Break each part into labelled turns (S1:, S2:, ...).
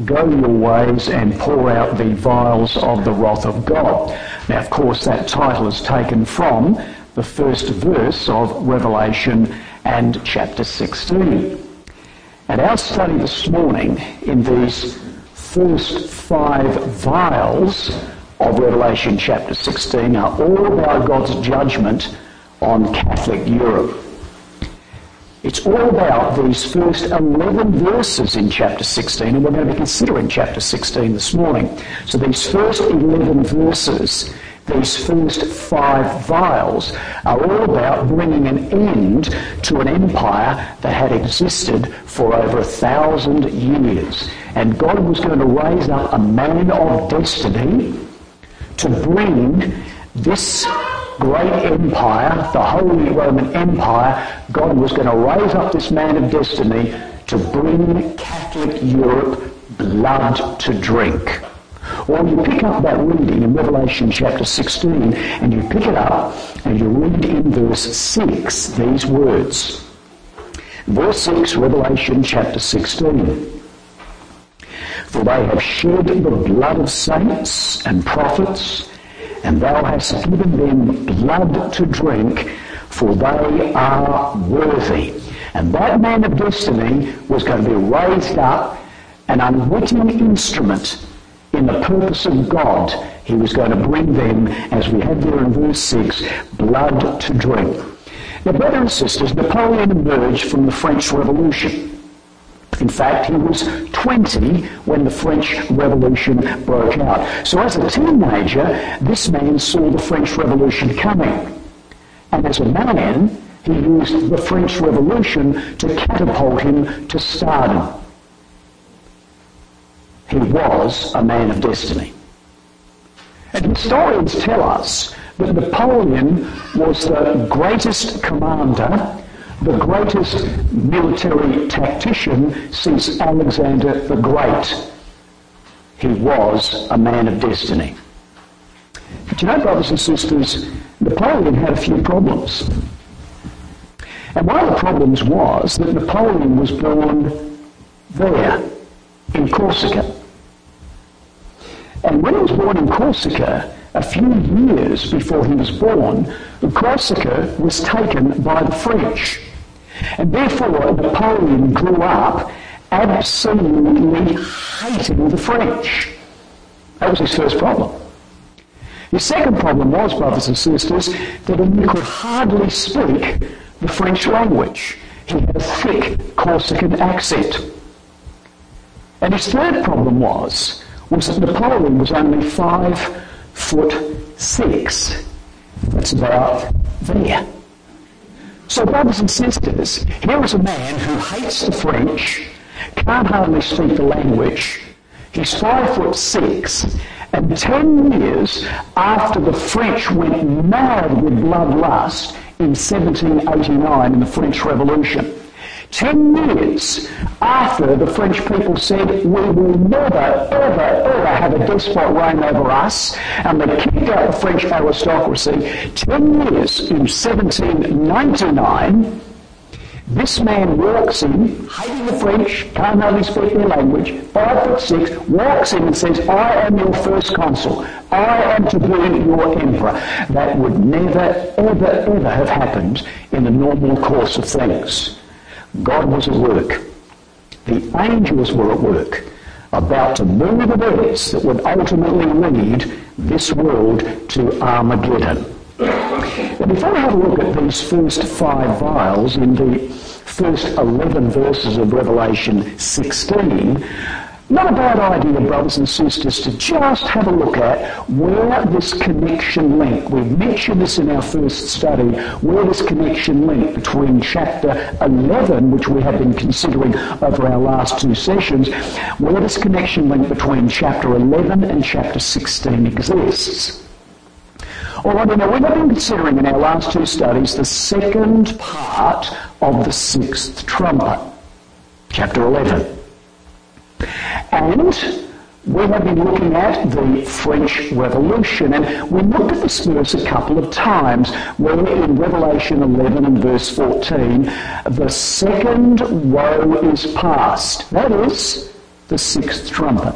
S1: go your ways and pour out the vials of the wrath of God. Now, of course, that title is taken from the first verse of Revelation and chapter 16. And our study this morning in these first 5 vials of Revelation chapter 16 are all about God's judgment on Catholic Europe. It's all about these first 11 verses in chapter 16, and we're going to be considering chapter 16 this morning. So these first 11 verses, these first 5 vials, are all about bringing an end to an empire that had existed for over 1,000 years. And God was going to raise up a man of destiny to bring this great empire, the Holy Roman Empire. God was going to raise up this man of destiny to bring Catholic Europe blood to drink. Or you pick up that reading in Revelation chapter 16 and you pick it up and you read in verse 6 these words. Verse 6, Revelation chapter 16. For they have shed the blood of saints and prophets, and thou hast given them blood to drink, for they are worthy. And that man of destiny was going to be raised up, an unwitting instrument in the purpose of God. He was going to bring them, as we have there in verse 6, blood to drink. Now, brothers and sisters, Napoleon emerged from the French Revolution. In fact, he was 20 when the French Revolution broke out. So as a teenager, this man saw the French Revolution coming. And as a man, he used the French Revolution to catapult him to stardom. He was a man of destiny. And historians tell us that Napoleon was the greatest commander, the greatest military tactician since Alexander the Great. He was a man of destiny. But you know, brothers and sisters, Napoleon had a few problems. And one of the problems was that Napoleon was born there, in Corsica. And when he was born in Corsica, a few years before he was born, Corsica was taken by the French. And therefore, Napoleon grew up absolutely hating the French. That was his first problem. His second problem was, brothers and sisters, that he could hardly speak the French language. He had a thick Corsican accent. And his third problem was that Napoleon was only 5'6". That's about there. So, brothers and sisters, here is a man who hates the French, can't hardly speak the language. He's 5'6", and 10 years after the French went mad with bloodlust in 1789 in the French Revolution, 10 years after the French people said, we will never, ever, ever have a despot reign over us, and they kicked out the French aristocracy, 10 years in 1799, this man walks in, hating the French, can't hardly speak their language, 5'6", walks in and says, I am your first consul. I am to be your emperor. That would never, ever, ever have happened in the normal course of things. God was at work. The angels were at work, about to move events that would ultimately lead this world to Armageddon. Now, before we have a look at these first 5 vials in the first 11 verses of Revelation 16, not a bad idea, brothers and sisters, to just have a look at where this connection link, we've mentioned this in our first study, where this connection link between chapter 11, which we have been considering over our last 2 sessions, where this connection link between chapter 11 and chapter 16 exists. All right, now we have been considering in our last 2 studies the second part of the 6th trumpet, chapter 11. And we have been looking at the French Revolution, and we looked at this verse a couple of times, where in Revelation 11 and verse 14, the second woe is past. That is, the sixth trumpet.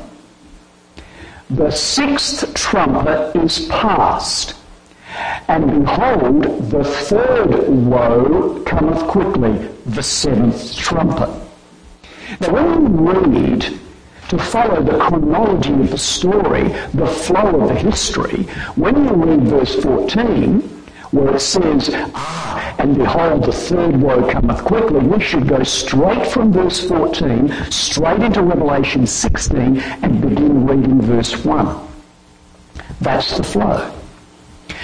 S1: The sixth trumpet is past, and behold, the third woe cometh quickly, the seventh trumpet. Now when you read, to follow the chronology of the story, the flow of the history, when you read verse 14, where it says, and behold, the third woe cometh quickly, we should go straight from verse 14, straight into Revelation 16, and begin reading verse 1. That's the flow.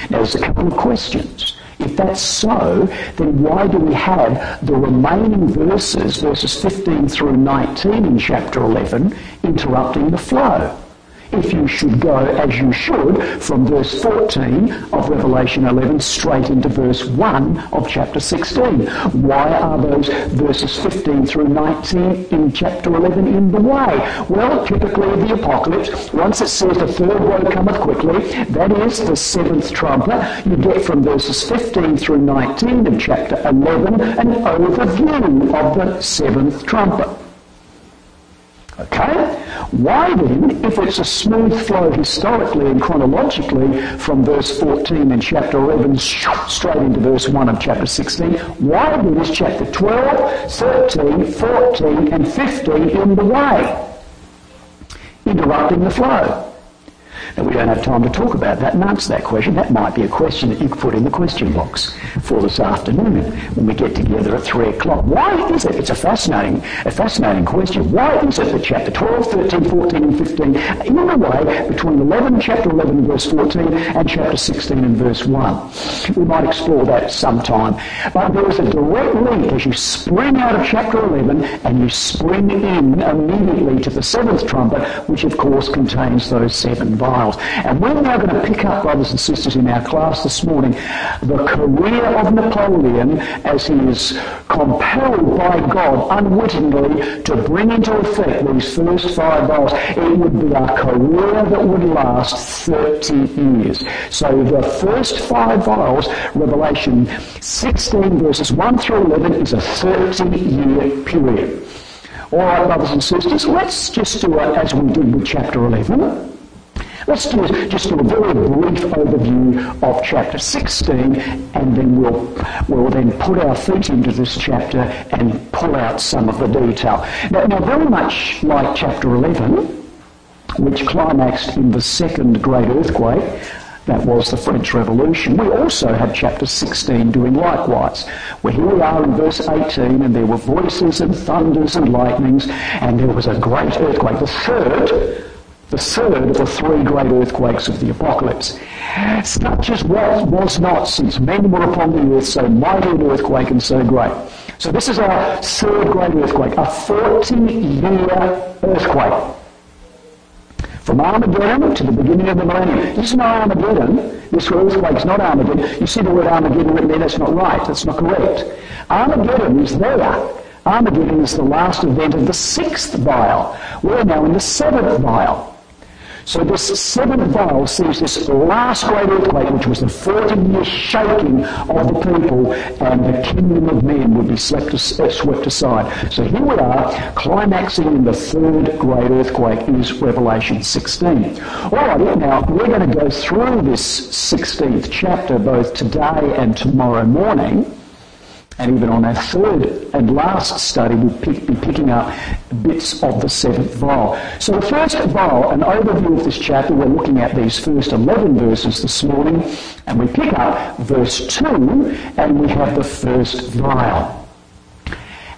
S1: Now there's a couple of questions. If that's so, then why do we have the remaining verses 15 through 19 in chapter 11, interrupting the flow? If you should go, as you should, from verse 14 of Revelation 11 straight into verse 1 of chapter 16. Why are those verses 15 through 19 in chapter 11 in the way? Well, typically the apocalypse, once it says the third woe cometh quickly, that is the seventh trumpet, you get from verses 15 through 19 of chapter 11 an overview of the seventh trumpet. Okay? Why then, if it's a smooth flow historically and chronologically from verse 14 in chapter 11 straight into verse 1 of chapter 16, why then is chapter 12, 13, 14 and 15 in the way, interrupting the flow? Now, we don't have time to talk about that and answer that question. That might be a question that you could put in the question box for this afternoon when we get together at 3 o'clock. Why is it? It's a fascinating question. Why is it that chapter 12, 13, 14 and 15 in the way between chapter 11 verse 14 and chapter 16 and verse 1? We might explore that sometime. But there is a direct link as you spring out of chapter 11 and you spring in immediately to the seventh trumpet, which of course contains those 7 vials. And we're now going to pick up, brothers and sisters, in our class this morning, the career of Napoleon as he is compelled by God unwittingly to bring into effect these first 5 vials. It would be a career that would last 30 years. So the first 5 vials, Revelation 16 verses 1 through 11, is a 30-year period. All right, brothers and sisters, let's just do it as we did with chapter 11. Let's just do a very brief overview of chapter 16, and then we'll then put our feet into this chapter and pull out some of the detail. Now very much like chapter 11, which climaxed in the second great earthquake, that was the French Revolution, we also have chapter 16 doing likewise. Well, here we are in verse 18, and there were voices and thunders and lightnings, and there was a great earthquake, the third of the 3 great earthquakes of the apocalypse. Such as was not since men were upon the earth, so mighty an earthquake and so great. So this is our third great earthquake, a 40-year earthquake. From Armageddon to the beginning of the millennium. This is not Armageddon. This earthquake's not Armageddon. You see the word Armageddon written there, that's not right, that's not correct. Armageddon is there. Armageddon is the last event of the 6th vial. We're now in the 7th vial. So this 7th vial sees this last great earthquake, which was the 40-year shaking of the people, and the kingdom of men would be swept aside. So here we are, climaxing in the 3rd great earthquake is Revelation 16. All right, now we're going to go through this 16th chapter both today and tomorrow morning. And even on our 3rd and last study, we'll be picking up bits of the 7th vial. So the first vial, an overview of this chapter, we're looking at these first 11 verses this morning, and we pick up verse 2, and we have the first vial.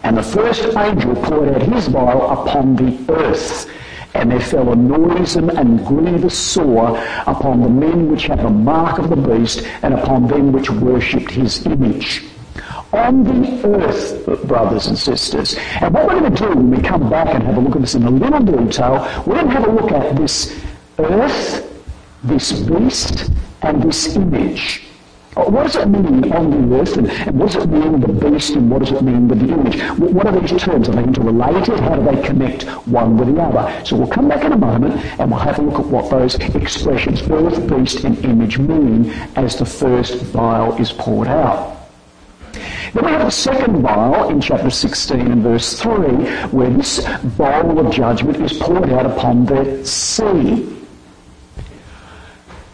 S1: And the first angel poured out his vial upon the earth, and there fell a noisome and grievous sore upon the men which had the mark of the beast, and upon them which worshipped his image. On the earth, brothers and sisters. And what we're going to do when we come back and have a look at this in a little detail, we're going to have a look at this earth, this beast, and this image. What does it mean on the earth, and what does it mean the beast, and what does it mean with the image? What are these terms? Are they interrelated? How do they connect one with the other? So we'll come back in a moment, and we'll have a look at what those expressions, earth, beast, and image mean as the first vial is poured out. Then we have the second vial in chapter 16 and verse 3, where this bowl of judgment is poured out upon the sea.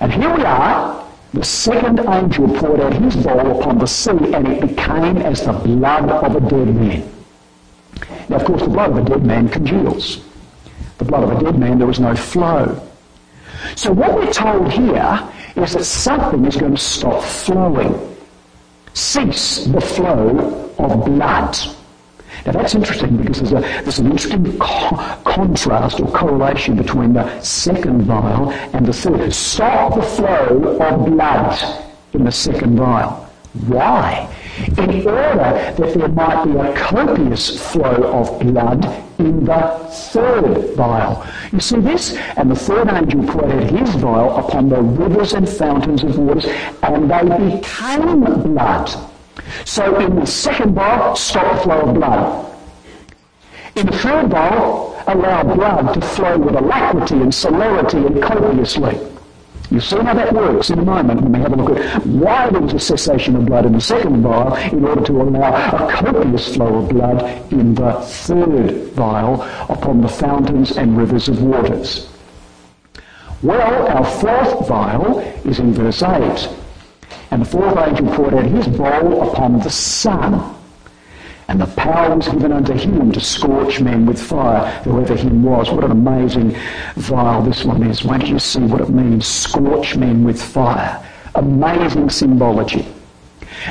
S1: And here we are, the second angel poured out his bowl upon the sea, and it became as the blood of a dead man. Now, of course, the blood of a dead man congeals. The blood of a dead man, there is no flow. So what we're told here is that something is going to stop flowing. Cease the flow of blood. Now that's interesting because there's an interesting contrast or correlation between the second vial and the third. Stop the flow of blood in the second vial. Why? In order that there might be a copious flow of blood in the third vial. You see this? And the third angel poured out his vial upon the rivers and fountains of waters, and they became blood. So in the second vial, stop the flow of blood. In the third vial, allow blood to flow with alacrity and celerity and copiously. You'll see how that works in a moment when we have a look at why there was a cessation of blood in the second vial in order to allow a copious flow of blood in the third vial upon the fountains and rivers of waters. Well, our fourth vial is in verse 8. And the fourth angel poured out his bowl upon the sun. And the power was given unto him to scorch men with fire, whoever him was. What an amazing vial this one is. Won't you see what it means? Scorch men with fire. Amazing symbology.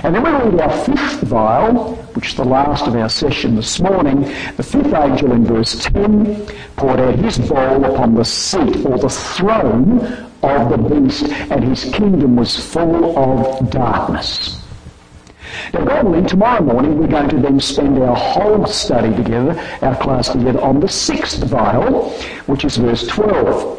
S1: And then we read our fifth vial, which is the last of our session this morning. The fifth angel in verse 10 poured out his bowl upon the seat, or the throne of the beast, and his kingdom was full of darkness. Now, God willing, tomorrow morning we're going to then spend our whole study together, our class together, on the sixth vial, which is verse 12,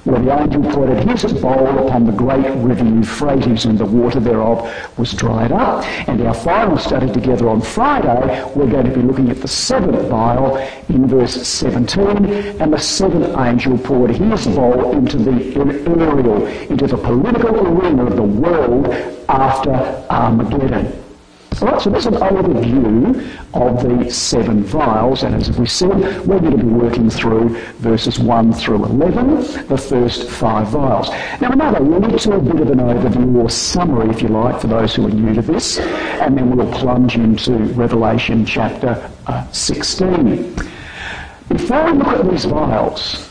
S1: where the angel poured out his bowl upon the great river Euphrates, and the water thereof was dried up. And our final study together on Friday, we're going to be looking at the seventh vial in verse 17, and the seventh angel poured his bowl into the aerial, into the political arena of the world after Armageddon. All right, so there's an overview of the seven vials, and as we said, we're going to be working through verses 1 through 11, the first 5 vials. Now, another little bit of an overview or summary, if you like, for those who are new to this, and then we'll plunge into Revelation chapter 16. Before we look at these vials,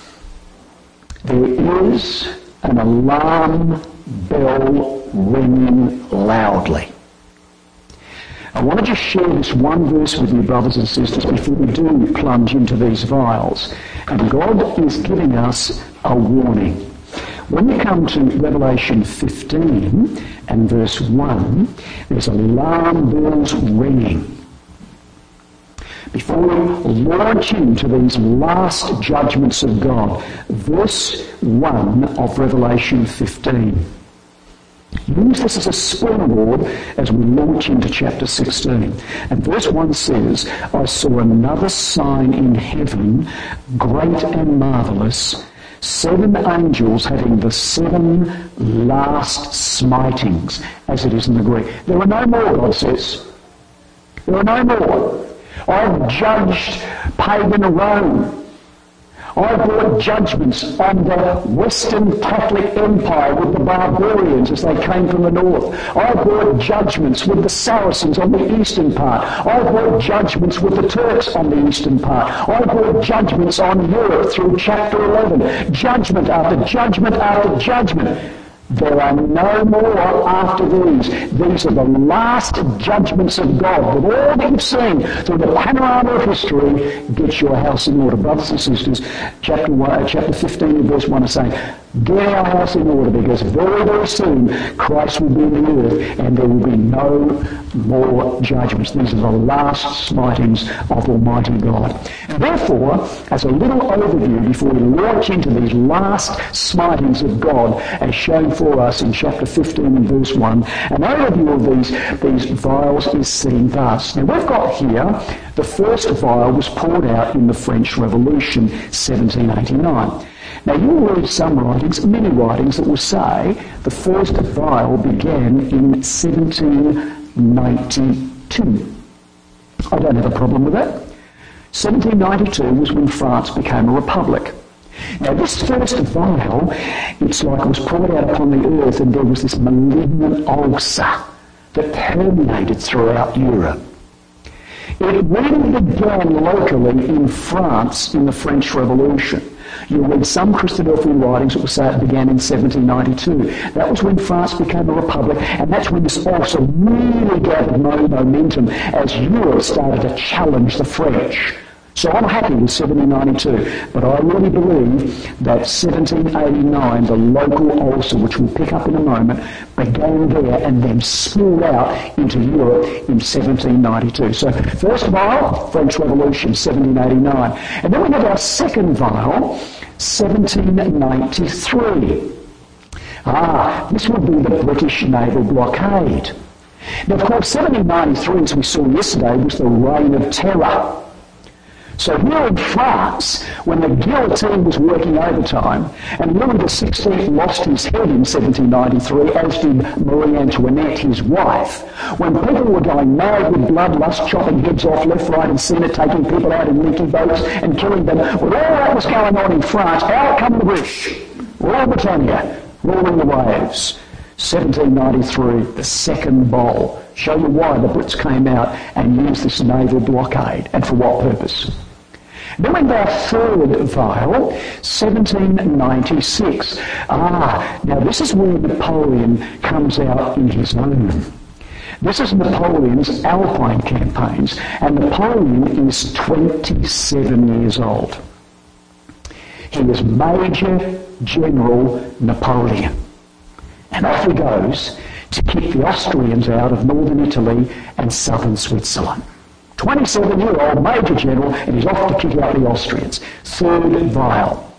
S1: there is an alarm bell ringing loudly. I want to just share this one verse with you, brothers and sisters, before we do plunge into these vials. And God is giving us a warning. When we come to Revelation 15 and verse 1, there's alarm bells ringing. Before we launch into these last judgments of God, verse 1 of Revelation 15. Use this as a springboard as we launch into chapter 16. And verse 1 says, I saw another sign in heaven, great and marvellous, 7 angels having the 7 last smitings, as it is in the Greek. There are no more, God says. There are no more. I've judged pagan Rome. I brought judgments on the Western Catholic Empire with the barbarians as they came from the north. I brought judgments with the Saracens on the eastern part. I brought judgments with the Turks on the eastern part. I brought judgments on Europe through chapter 11. Judgment after judgment after judgment. There are no more after these. These are the last judgments of God. With all that you've seen through the panorama of history, get your house in order. Brothers and sisters, chapter 15 and verse 1 is saying, get our house in order, because very, very soon Christ will be in the earth and there will be no more judgments. These are the last smitings of Almighty God. And therefore, as a little overview before we launch into these last smitings of God as shown for us in chapter 15 and verse 1, an overview of these vials is seen thus. Now we've got here, the first vial was poured out in the French Revolution, 1789. Now you will read some writings, many writings, that will say the first vial began in 1792. I don't have a problem with that. 1792 was when France became a republic. Now this first vial, it's like it was poured out upon the earth and there was this malignant ulcer that permeated throughout Europe. It really began locally in France in the French Revolution. You'll read some Christadelphian writings that will say it began in 1792. That was when France became a republic, and that's when this also really gathered momentum as Europe started to challenge the French. So I'm happy with 1792, but I really believe that 1789, the local ulcer, which we'll pick up in a moment, began there and then spilled out into Europe in 1792. So first vial, French Revolution, 1789. And then we have our second vial, 1793. This would be the British naval blockade. Now, of course, 1793, as we saw yesterday, was the reign of terror. So here in France, when the guillotine was working overtime, and Louis XVI lost his head in 1793, as did Marie Antoinette, his wife, when people were going mad with bloodlust, chopping heads off left, right and centre, taking people out in leaky boats and killing them, when all that was going on in France, out come the British, Royal Britannia, ruling the waves. 1793, the second bowl. Show you why the Brits came out and used this naval blockade, and for what purpose. Then we have our third vial, 1796. Now this is where Napoleon comes out in his own. This is Napoleon's Alpine campaigns, and Napoleon is 27 years old. He is Major General Napoleon. And off he goes to kick the Austrians out of northern Italy and southern Switzerland. 27-year-old Major General, and he's off to kick out the Austrians. Third vial.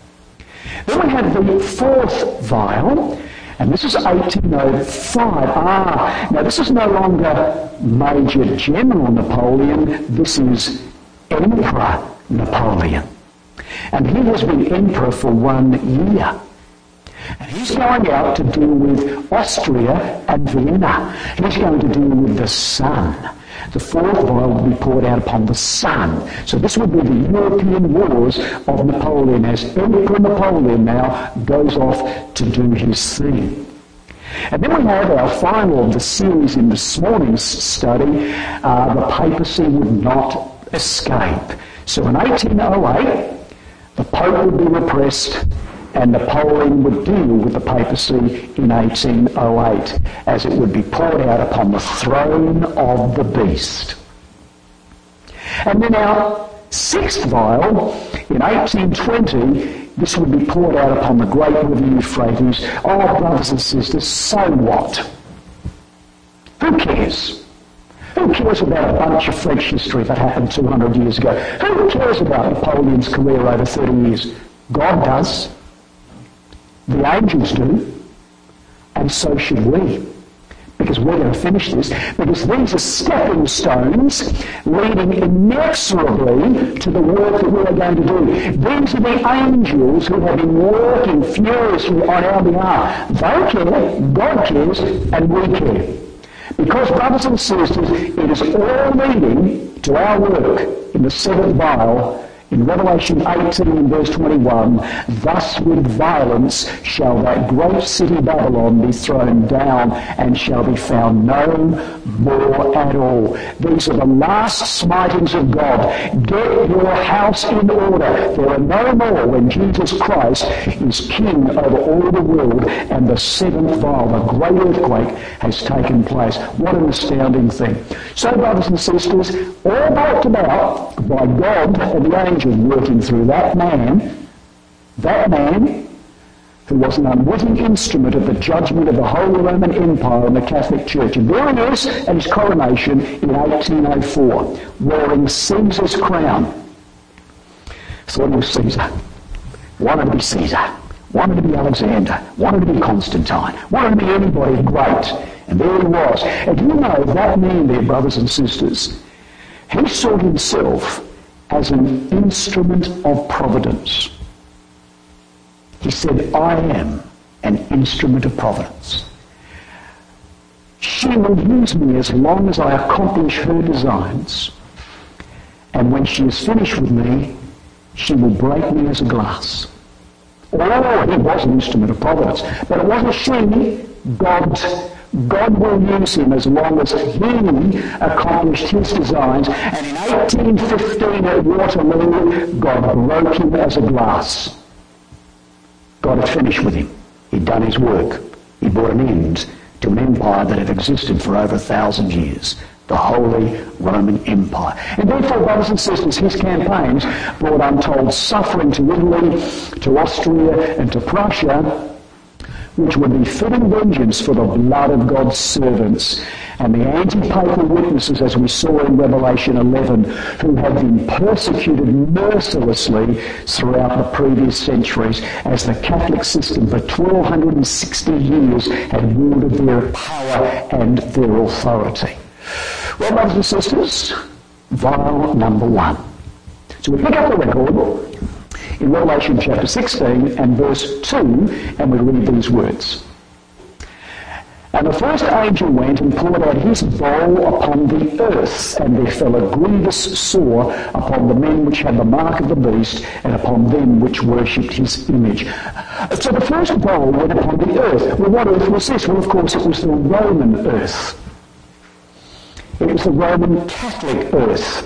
S1: Then we have the fourth vial, and this is 1805. Now this is no longer Major General Napoleon, this is Emperor Napoleon. And he has been Emperor for 1 year. And he's going out to deal with Austria and Vienna. He's going to deal with the sun. The fourth vial will be poured out upon the sun. So this would be the European wars of Napoleon, as Emperor Napoleon now goes off to do his thing. And then we have our final of the series in this morning's study, the papacy would not escape. So in 1808, the Pope would be repressed, and Napoleon would deal with the papacy in 1808 as it would be poured out upon the throne of the beast. And then our sixth vial, in 1820, this would be poured out upon the great river Euphrates. Oh, brothers and sisters, so what? Who cares? Who cares about a bunch of French history that happened 200 years ago? Who cares about Napoleon's career over 30 years? God does. The angels do, and so should we, because we're going to finish this, because these are stepping stones leading inexorably to the work that we are going to do. These are the angels who have been working furiously on our behalf. They care, God cares, and we care. Because, brothers and sisters, it is all leading to our work in the seventh vial. In Revelation 18 verse 21, thus with violence shall that great city Babylon be thrown down and shall be found no more at all. These are the last smitings of God. Get your house in order. There are no more when Jesus Christ is king over all the world, and the seventh vial, the great earthquake, has taken place. What an astounding thing. So, brothers and sisters, all brought about by God and the angels working through that man who was an unwitting instrument of the judgment of the Holy Roman Empire and the Catholic Church. And there he is at his coronation in 1804, wearing Caesar's crown. Thought he was Caesar. Wanted to be Caesar. Wanted to be Alexander. Wanted to be Constantine. Wanted to be anybody great. And there he was. And you know, that man there, brothers and sisters, he saw himself as an instrument of providence. He said, I am an instrument of providence. She she will use me as long as I accomplish her designs. And when she is finished with me, she will break me as a glass. Oh, he was an instrument of providence. But it wasn't she, God. God will use him as long as he accomplished his designs. And in 1815 at Waterloo, God broke him as a glass. God had finished with him. He'd done his work. He brought an end to an empire that had existed for over 1,000 years. The Holy Roman Empire. And therefore, brothers and sisters, his campaigns brought untold suffering to Italy, to Austria, and to Prussia, which would be fitting vengeance for the blood of God's servants and the anti-papal witnesses, as we saw in Revelation 11, who had been persecuted mercilessly throughout the previous centuries as the Catholic system for 1,260 years had wielded their power and their authority. Well, brothers and sisters, vial number 1. So we pick up the record in Revelation chapter 16 and verse 2, and we read these words. And the first angel went and poured out his bowl upon the earth, and there fell a grievous sore upon the men which had the mark of the beast, and upon them which worshipped his image. So the first bowl went upon the earth. Well, what earth was this? Well, of course, it was the Roman earth. It was the Roman Catholic earth.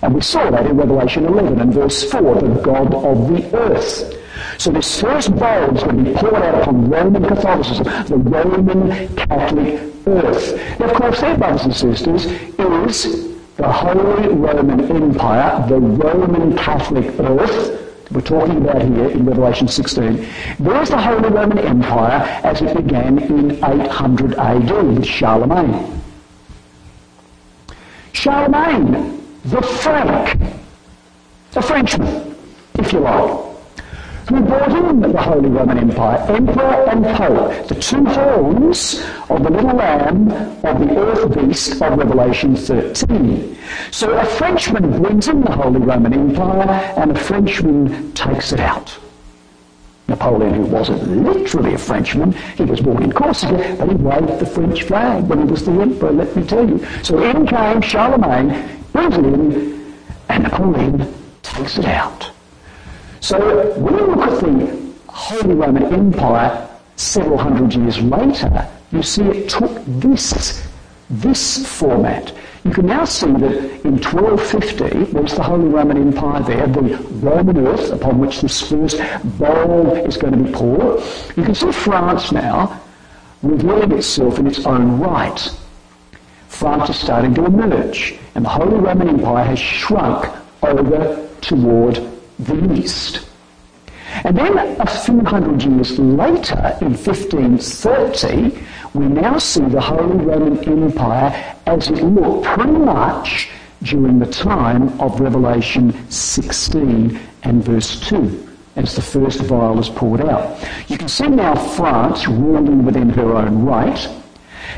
S1: And we saw that in Revelation 11 and verse 4, the God of the earth. So this first bowl is going to be poured out upon Roman Catholicism, the Roman Catholic earth. Now, of course, there, brothers and sisters, is the Holy Roman Empire, the Roman Catholic earth. We're talking about here in Revelation 16. There's the Holy Roman Empire as it began in 800 AD with Charlemagne. Charlemagne, the Frenchman, if you like, who brought in the Holy Roman Empire, Emperor and Pope, the two horns of the little lamb of the earth beast of Revelation 13. So a Frenchman brings in the Holy Roman Empire and a Frenchman takes it out. Napoleon, who wasn't literally a Frenchman, he was born in Corsica, but he waved the French flag when he was the emperor, let me tell you. So in came Charlemagne, brings it in, and Napoleon takes it out. So when you look at the Holy Roman Empire several hundred years later, you see it took this format. You can now see that in 1250, there's the Holy Roman Empire there, the Roman earth upon which this first bowl is going to be poured. You can see France now revealing itself in its own right. France is starting to emerge, and the Holy Roman Empire has shrunk over toward the east. And then a few hundred years later, in 1530, we now see the Holy Roman Empire as it looked pretty much during the time of Revelation 16 and verse 2, as the first vial is poured out. You can see now France ruling within her own right.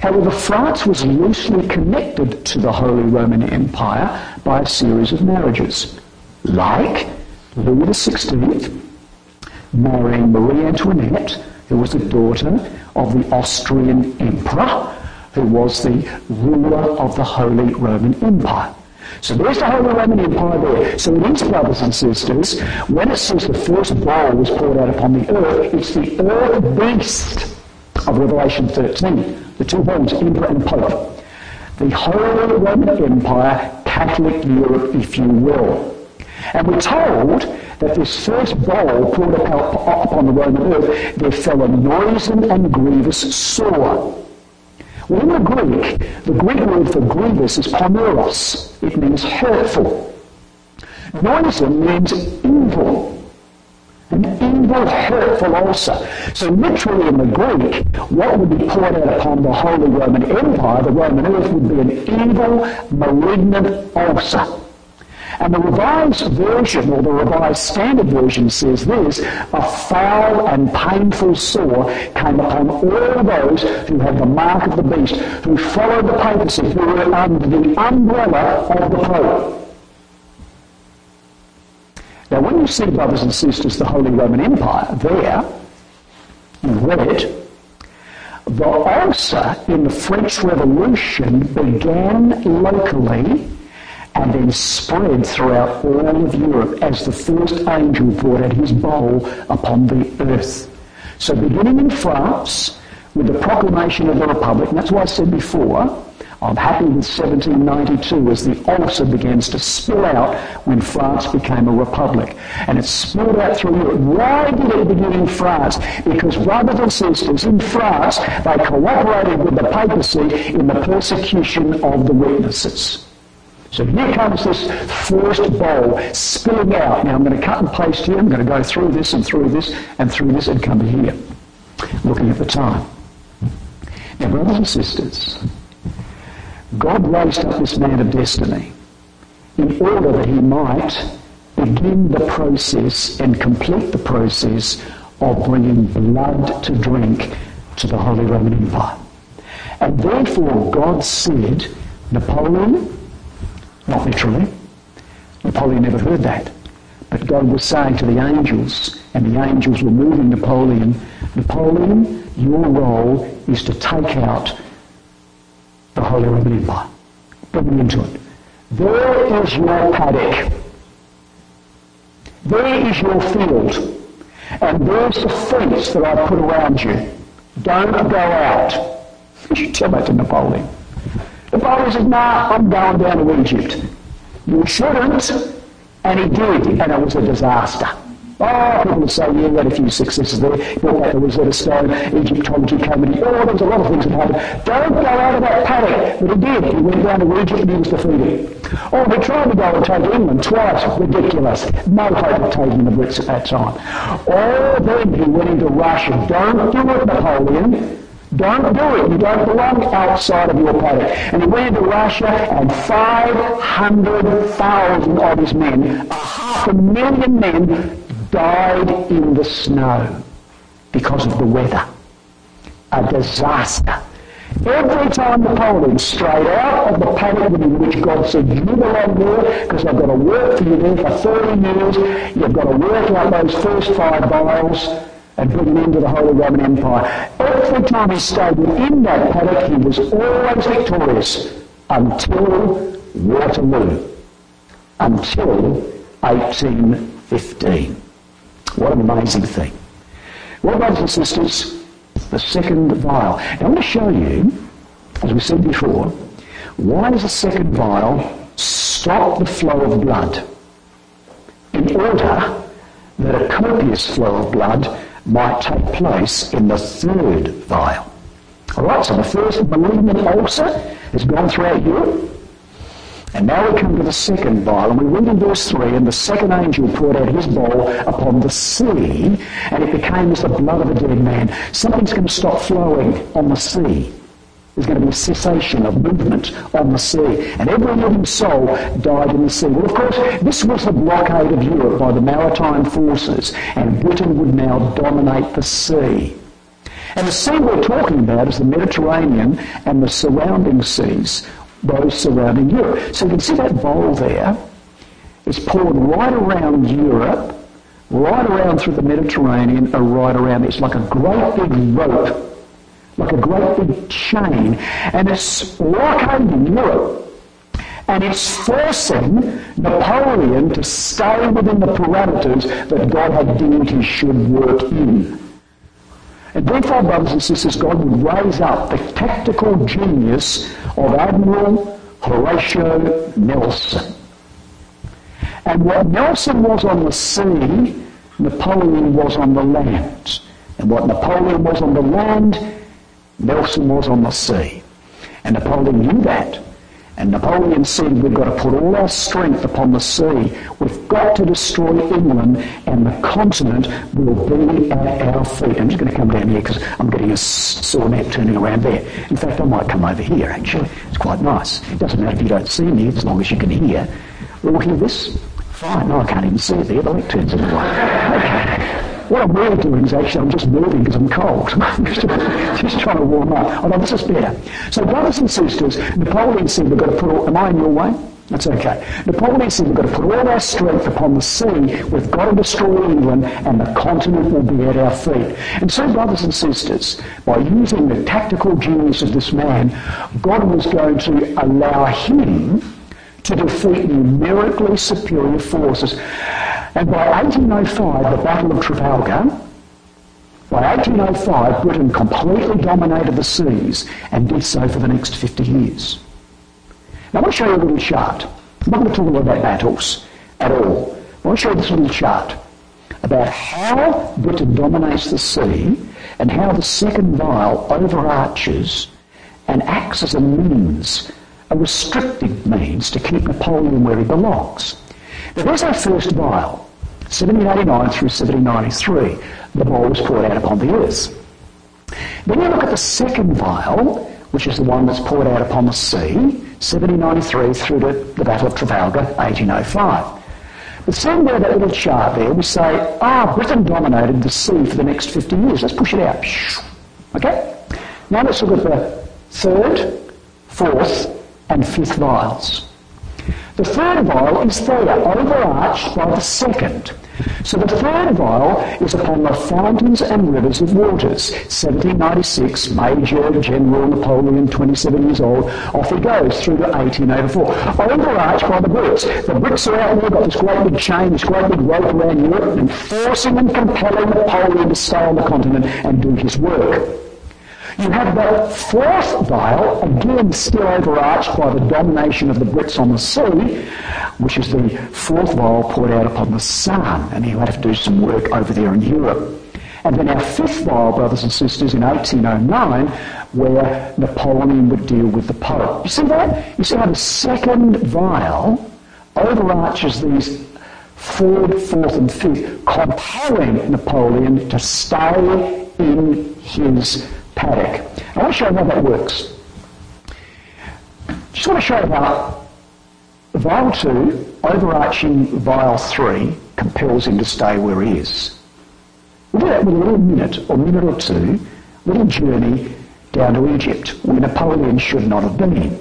S1: However, France was loosely connected to the Holy Roman Empire by a series of marriages, like Louis XVI marrying Marie Antoinette, who was the daughter of the Austrian emperor, who was the ruler of the Holy Roman Empire. So there's the Holy Roman Empire there. So it is, brothers and sisters, when it says the first bowl was poured out upon the earth, it's the earth beast of Revelation 13, the two horns, emperor and pope. The Holy Roman Empire, Catholic Europe, if you will. And we're told that this first bowl poured out upon the Roman earth, there fell a noisome and grievous sore. Well, in the Greek word for grievous is poneros. It means hurtful. Noisome means evil. And evil, hurtful also. So literally in the Greek, what would be poured out upon the Holy Roman Empire, the Roman earth, would be an evil, malignant ulcer. And the Revised Version, or the Revised Standard Version, says this: a foul and painful sore came upon all those who had the mark of the beast, who followed the papacy, who were under the umbrella of the Pope. Now, when you see, brothers and sisters, the Holy Roman Empire there, in red, The ulcer in the French Revolution began locally and then spread throughout all of Europe as the first angel poured out his bowl upon the earth. So beginning in France, with the proclamation of the Republic, and that's why I said before, I'm happy with 1792 as the ulcer begins to spill out when France became a republic. And it spilled out through Europe. Why did it begin in France? Because brothers and sisters, in France, they cooperated with the papacy in the persecution of the witnesses. So here comes this first bowl spilling out. Now I'm going to cut and paste here. I'm going to go through this and through this and through this and come to here. Looking at the time. Now, brothers and sisters, God raised up this man of destiny in order that he might begin the process and complete the process of bringing blood to drink to the Holy Roman Empire. And therefore God said, Napoleon, not literally, Napoleon never heard that, but God was saying to the angels, and the angels were moving Napoleon, Napoleon, your role is to take out the Holy Roman Empire. Bring me into it. There is your paddock. There is your field. And there's the fence that I put around you. Don't go out. You tell that to Napoleon. Napoleon says, nah, I'm going down to Egypt. You shouldn't. And he did, and it was a disaster. Oh, people would say, yeah, we had a few successes there. Brought back the Rosetta Stone, Egyptology came in. Oh, there was a lot of things that happened. Don't go out of that paddock. But he did. He went down to Egypt and he was defeated. Oh, they tried to go and take England twice. Ridiculous. No hope of taking the Brits at that time. Oh, then he went into Russia. Don't do it, Napoleon. Don't do it. You don't belong outside of your paddock. And he went into Russia, and 500,000 of his men, 500,000 men, died in the snow because of the weather. A disaster. Every time Napoleon strayed out of the paddock in which God said, you belong there, because I've got to work for you there for 30 years, you've got to work out those first 5 vials, and bring him into the Holy Roman Empire. Every time he stayed within that paddock, he was always victorious until Waterloo, until 1815. What an amazing thing. Well, brothers and sisters, the second vial. Now, I want to show you, as we said before, why does the second vial stop the flow of blood? In order that a copious flow of blood might take place in the third vial. All right, so the first malignant ulcer has gone throughout Europe. And now we come to the second vial, and we read in verse 3, and the second angel poured out his bowl upon the sea, and it became as the blood of a dead man. Something's going to stop flowing on the sea. There's going to be a cessation of movement on the sea. And every living soul died in the sea. Well, of course, this was the blockade of Europe by the maritime forces, and Britain would now dominate the sea. And the sea we're talking about is the Mediterranean and the surrounding seas, those surrounding Europe. So you can see that bowl there is poured right around Europe, right around through the Mediterranean, or right around. It's like a great big rope, like a great big chain, and it's blockading Europe. And it's forcing Napoleon to stay within the parameters that God had deemed he should work in. And therefore, brothers and sisters, God would raise up the tactical genius of Admiral Horatio Nelson. And what Nelson was on the sea, Napoleon was on the land. And what Napoleon was on the land, Nelson was on the sea. And Napoleon knew that. And Napoleon said, we've got to put all our strength upon the sea. We've got to destroy England, and the continent will be at our feet. I'm just going to come down here because I'm getting a sore neck turning around there. In fact, I might come over here, actually. It's quite nice. It doesn't matter if you don't see me, as long as you can hear. We'll hear this. Fine. No, I can't even see it there. The neck turns anyway. Okay. What I'm really doing is actually I'm just moving because I'm cold. just trying to warm up. Oh no, this is better. So brothers and sisters, Napoleon said we've got to put all, am I in your way? That's okay. Napoleon said, we've got to put all our strength upon the sea. We've got to destroy England, and the continent will be at our feet. And so, brothers and sisters, by using the tactical genius of this man, God was going to allow him to defeat numerically superior forces. And by 1805, the Battle of Trafalgar, by 1805, Britain completely dominated the seas and did so for the next 50 years. Now I want to show you a little chart. I'm not going to talk about battles at all. I want to show you this little chart about how Britain dominates the sea and how the second vial overarches and acts as a means, a restrictive means to keep Napoleon where he belongs. Now there's our first vial, 1789 through 1793. The ball was poured out upon the earth. Then you look at the second vial, which is the one that's poured out upon the sea, 1793 through to the Battle of Trafalgar, 1805. But seeing there that little chart there, we say, Britain dominated the sea for the next 50 years. Let's push it out. Okay? Now let's look at the third, fourth, and fifth vials. The third vial is there, overarched by the second. So the third vial is upon the fountains and rivers of waters. 1796, Major General Napoleon, 27 years old, off he goes through to 1884. Overarched by the Brits. The Brits are out there, got this great big chain, this great big rope around Europe, and forcing and compelling Napoleon to stay on the continent and do his work. You have the fourth vial, again still overarched by the domination of the Brits on the sea, which is the fourth vial poured out upon the sun, and he'll have to do some work over there in Europe. And then our fifth vial, brothers and sisters, in 1809, where Napoleon would deal with the Pope. You see that? You see how the second vial overarches these third, fourth and fifth, compelling Napoleon to stay in his paddock. I want to show you how that works. Just want to show you how vial 2, overarching vial 3, compels him to stay where he is. We'll do that with a little minute or two, little journey down to Egypt, where Napoleon should not have been.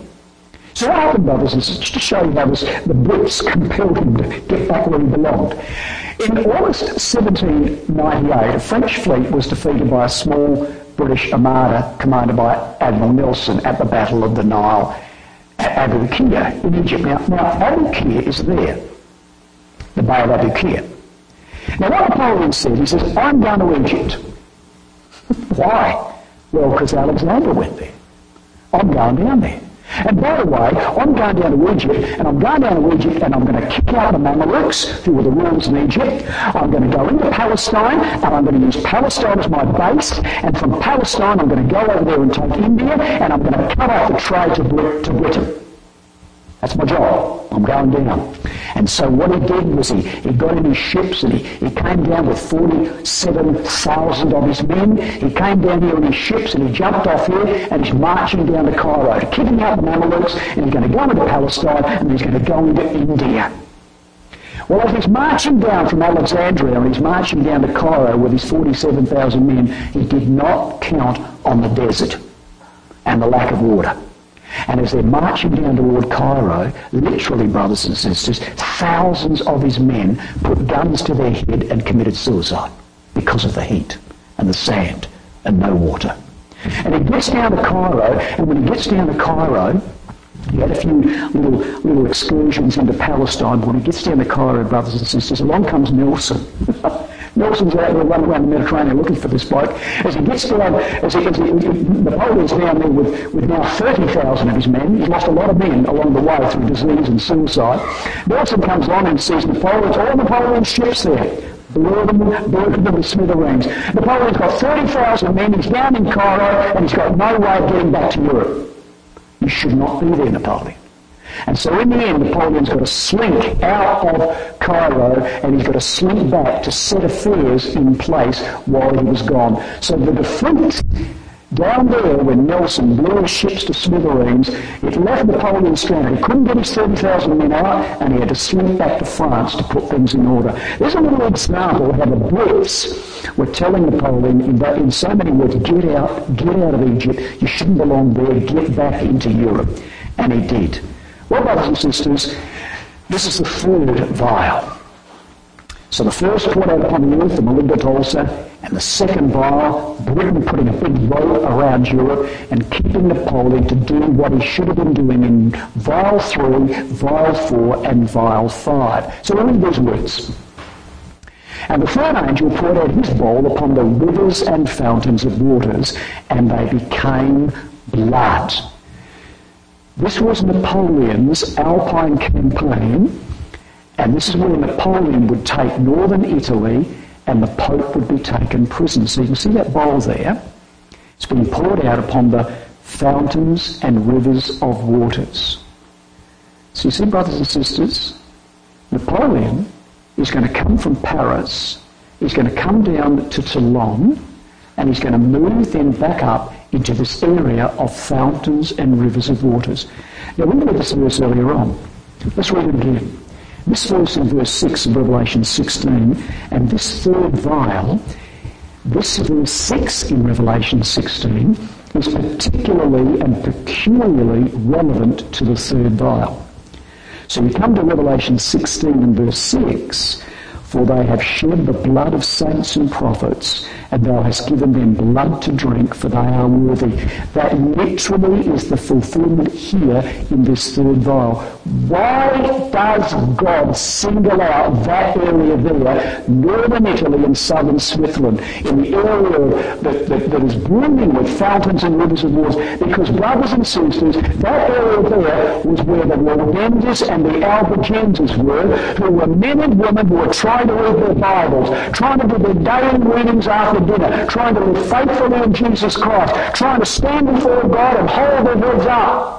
S1: So what happened, brothers and sisters, just to show you how the Brits compelled him to get back where he belonged. In August 1798, a French fleet was defeated by a small British armada commanded by Admiral Nelson at the Battle of the Nile at Abu Qir in Egypt. Now Abu Qir is there, the Bay of Abu Qir. Now what Napoleon said, he says, I'm going to Egypt. Why? Well, because Alexander went there. I'm going down there. And by the way, I'm going down to Egypt, and I'm going down to Egypt, and I'm going to kick out the Mamelukes, who were the rulers in Egypt. I'm going to go into Palestine, and I'm going to use Palestine as my base, and from Palestine I'm going to go over there and take India, and I'm going to cut off the trade to Britain. That's my job. I'm going down. And so what he did was he got in his ships and he came down with 47,000 of his men. He came down here in his ships and he jumped off here and he's marching down to Cairo, kicking out the Mamelukes, and he's going to go into Palestine and he's going to go into India. Well, as he's marching down from Alexandria and he's marching down to Cairo with his 47,000 men, he did not count on the desert and the lack of water. And as they're marching down toward Cairo, literally, brothers and sisters, thousands of his men put guns to their head and committed suicide because of the heat and the sand and no water. And he gets down to Cairo, and when he gets down to Cairo, he had a few little excursions into Palestine, but when he gets down to Cairo, brothers and sisters, along comes Nelson. Nelson's out there running around the Mediterranean looking for this bloke. As he gets down, Napoleon's down there with now 30,000 of his men. He's lost a lot of men along the way through disease and suicide. Nelson comes along and sees all Napoleon's ships there. Burn them with smithereens. Napoleon's got 30,000 men. He's down in Cairo and he's got no way of getting back to Europe. You should not be there, Napoleon. And so in the end, Napoleon's got to slink out of Cairo and he's got to slink back to set affairs in place while he was gone. So the defeat down there when Nelson blew his ships to smithereens, it left Napoleon stranded. He couldn't get his 30,000 men out and he had to slink back to France to put things in order. There's a little example of how the Brits were telling Napoleon in so many words, get out of Egypt, you shouldn't belong there, get back into Europe. And he did. Well, brothers and sisters, this is the third vial. So the first poured out upon the earth, the malignant ulcer, and the second vial, Britain putting a big rope around Europe and keeping Napoleon to do what he should have been doing in vial 3, vial 4, and vial 5. So we'll read these words. And the third angel poured out his bowl upon the rivers and fountains of waters, and they became blood. This was Napoleon's Alpine campaign, and this is where Napoleon would take northern Italy and the Pope would be taken prisoner. So you can see that bowl there. It's being poured out upon the fountains and rivers of waters. So you see, brothers and sisters, Napoleon is going to come from Paris, he's going to come down to Toulon, and he's going to move then back up into this area of fountains and rivers of waters. Now, we read this verse earlier on. Let's read it again. This verse in verse 6 of Revelation 16, and this third vial, this verse 6 in Revelation 16, is particularly and peculiarly relevant to the third vial. So you come to Revelation 16 and verse 6, for they have shed the blood of saints and prophets, and thou hast given them blood to drink, for they are worthy. That literally is the fulfillment here in this third vial. Why does God single out that area there, northern Italy and southern Switzerland, in the area that is brimming with fountains and rivers of waters? Because, brothers and sisters, that area there was where the Waldenses and the Albigenses were, who were men and women who were trying to read their Bibles, trying to do their daily readings after dinner, trying to live faithfully in Jesus Christ, trying to stand before God and hold their heads up.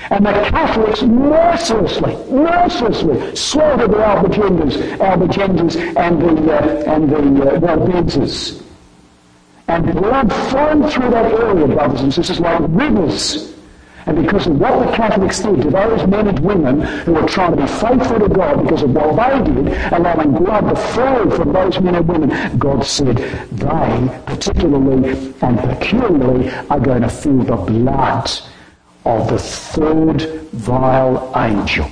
S1: And the Catholics mercilessly slaughtered the Albigenses and the Waldenses. And blood flowed through that area, brothers and sisters, like rivers. And because of what the Catholics did to those men and women who were trying to be faithful to God, because of what they did, allowing blood to flow from those men and women, God said they, particularly and peculiarly, are going to feel the blood of the third vile angel.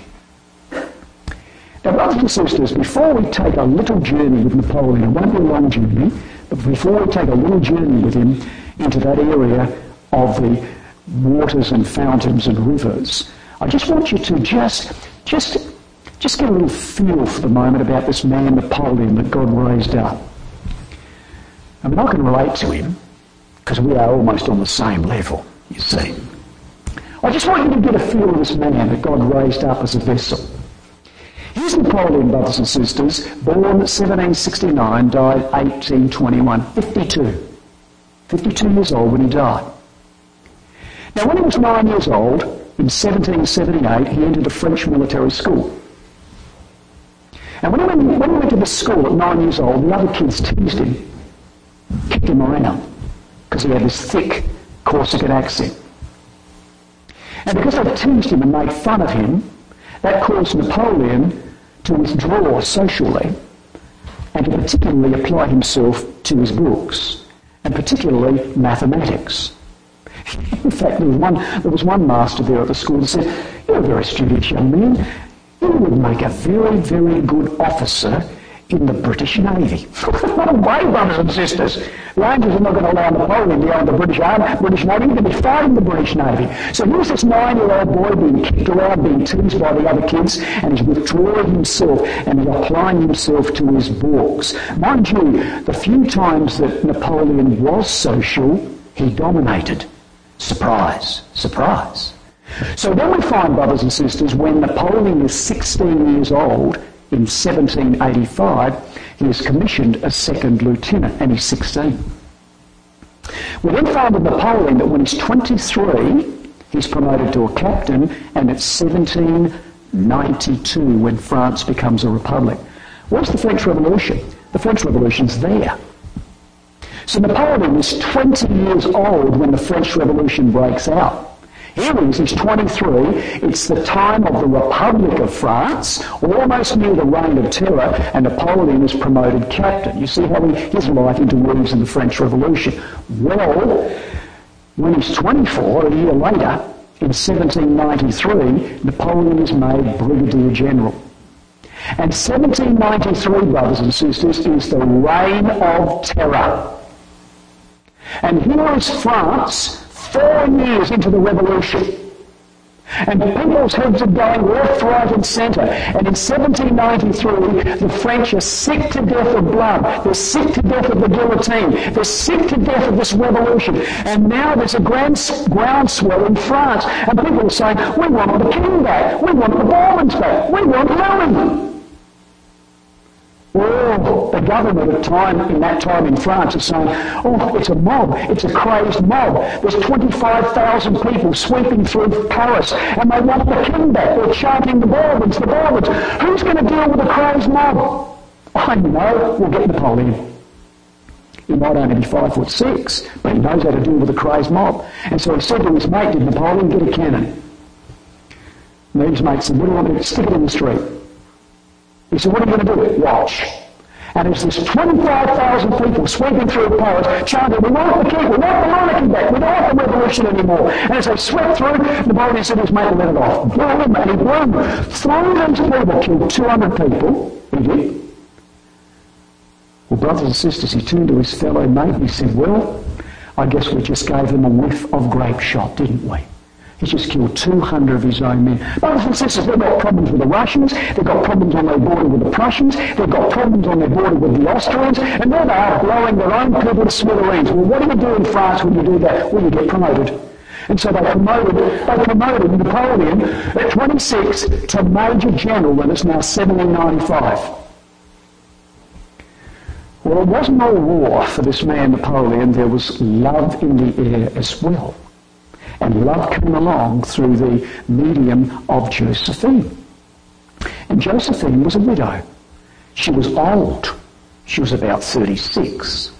S1: Now, brothers and sisters, before we take a little journey with Napoleon, it won't be a long journey, but before we take a little journey with him into that area of the waters and fountains and rivers, I just want you to just get a little feel for the moment about this man Napoleon that God raised up. I mean, I can relate to him because we are almost on the same level, you see. I just want you to get a feel of this man that God raised up as a vessel. Here's Napoleon, brothers and sisters, born 1769, died 1821, 52 years old when he died. Now, when he was 9 years old, in 1778, he entered a French military school. And when he went to the school at 9 years old, the other kids teased him, kicked him around, because he had this thick Corsican accent. And because they teased him and made fun of him, that caused Napoleon to withdraw socially and to particularly apply himself to his books, and particularly mathematics. In fact, there was one master there at the school that said, "You're a very studious young man. You would make a very, very good officer in the British Navy." What a way, brothers and sisters. Rangers are not going to allow Napoleon to go in the British Navy. He's going to be fighting the British Navy. So here's this 9-year-old boy being kicked around, being teased by the other kids, and he's withdrawing himself and he's applying himself to his books. Mind you, the few times that Napoleon was social, he dominated. Surprise, surprise. So then we find, brothers and sisters, when Napoleon is 16 years old, in 1785, he is commissioned as second lieutenant, and he's 16. We then find with Napoleon that when he's 23, he's promoted to a captain, and it's 1792 when France becomes a republic. Where's the French Revolution? The French Revolution's there. So Napoleon is 20 years old when the French Revolution breaks out. Here he is, he's 23, it's the time of the Republic of France, almost near the Reign of Terror, and Napoleon is promoted captain. You see how his life interweaves in the French Revolution. Well, when he's 24, a year later, in 1793, Napoleon is made Brigadier General. And 1793, brothers and sisters, is the reign of terror. And here is France, 4 years into the revolution. And people's heads are going left, right and centre. And in 1793, the French are sick to death of blood. They're sick to death of the guillotine. They're sick to death of this revolution. And now there's a groundswell in France. And people are saying, we want the king back. We want the Bourbons back. We want Louis. Well, the government in that time in France is saying, oh, it's a mob, it's a crazed mob. There's 25,000 people sweeping through Paris and they want the king back. They're chanting the Bourbons, the Bourbons. Who's going to deal with the crazed mob? I know, we'll get Napoleon. He might only be 5'6", but he knows how to deal with the crazed mob. And so he said to his mate, did Napoleon, get a cannon? And his mate said, what do you want me to stick it in the street? He said, what are you going to do? Watch. And there's this 25,000 people sweeping through Paris chanting, we want the king, we want the monarchy back, we don't want the revolution anymore. And as they swept through, Napoleon said to his mate, let it off. Boom, and he blew through these people, killed 200 people. He did. Well, brothers and sisters, he turned to his fellow mate and he said, well, I guess we just gave them a whiff of grape shot, didn't we? He just killed 200 of his own men. Brothers and sisters, they've got problems with the Russians, they've got problems on their border with the Prussians, they've got problems on their border with the Austrians, and there they are blowing their own people to smithereens. Well, what do you do in France when you do that? Well, you get promoted. And so they promoted Napoleon at 26 to Major General, and it's now 1795. Well, it wasn't all war for this man Napoleon, there was love in the air as well. And love came along through the medium of Josephine. And Josephine was a widow. She was old. She was about 36.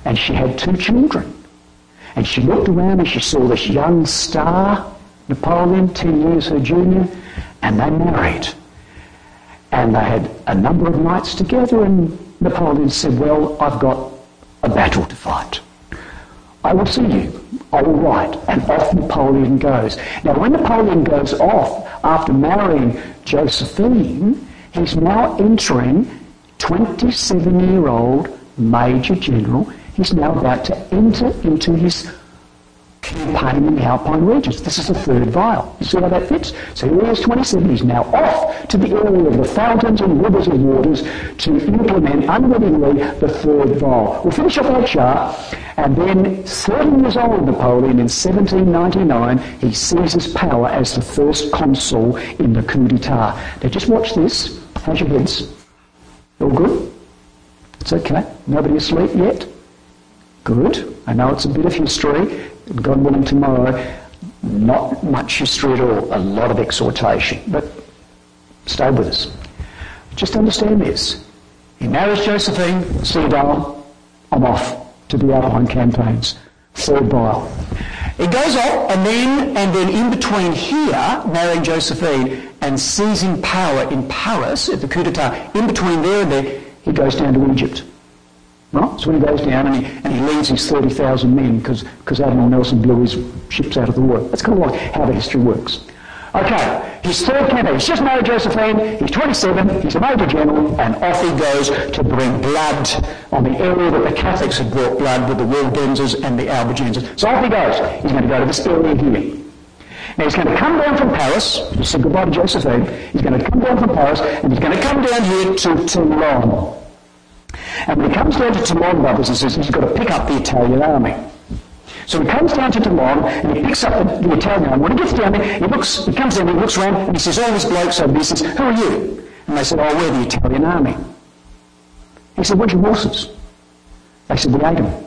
S1: And she had 2 children. And she looked around and she saw this young star, Napoleon, 10 years her junior, and they married. And they had a number of nights together, and Napoleon said, well, I've got a battle to fight. I will see you. I will write. And off Napoleon goes. Now, when Napoleon goes off after marrying Josephine, he's now entering 27-year-old Major General. He's now about to enter into his campaign in the Alpine regions. This is the 3rd vial. You see how that fits? So here he is, 27. He's now off to the area of the fountains and rivers of waters to implement unwittingly the 3rd vial. We'll finish off our chart, and then 30 years old Napoleon in 1799, he seizes power as the first consul in the coup d'etat. Now just watch this. How's your heads? All good? It's okay. Nobody asleep yet? Good. I know it's a bit of history. God willing, tomorrow, not much history at all, a lot of exhortation, but stay with us. Just understand this. He marries Josephine, see you, darling, I'm off to the Alpine campaigns. 3rd vial. He goes off, and then in between here, marrying Josephine and seizing power in Paris at the coup d'etat, in between there and there, he goes down to Egypt. Right? So when he goes down and he leads his 30,000 men because Admiral Nelson blew his ships out of the water. That's kind of like how the history works. Okay, his 3rd campaign. He's just married Josephine, he's 27, he's a Major General, and off he goes to bring blood on the area that the Catholics had brought blood with the Waldenses and the Albigenses. So off he goes. He's going to go to this area here. Now he's going to come down from Paris, he said goodbye to Josephine, he's going to come down from Paris and he's going to come down here to Toulon. And when he comes down to Toulon, brothers and sisters, he's got to pick up the Italian army. So he comes down to Toulon and he picks up the Italian army. When he gets down there, he comes down, he looks around and he says, all these blokes over there, he says, who are you? And they said, oh, we're the Italian army. He said, where's your horses? They said, we ate them.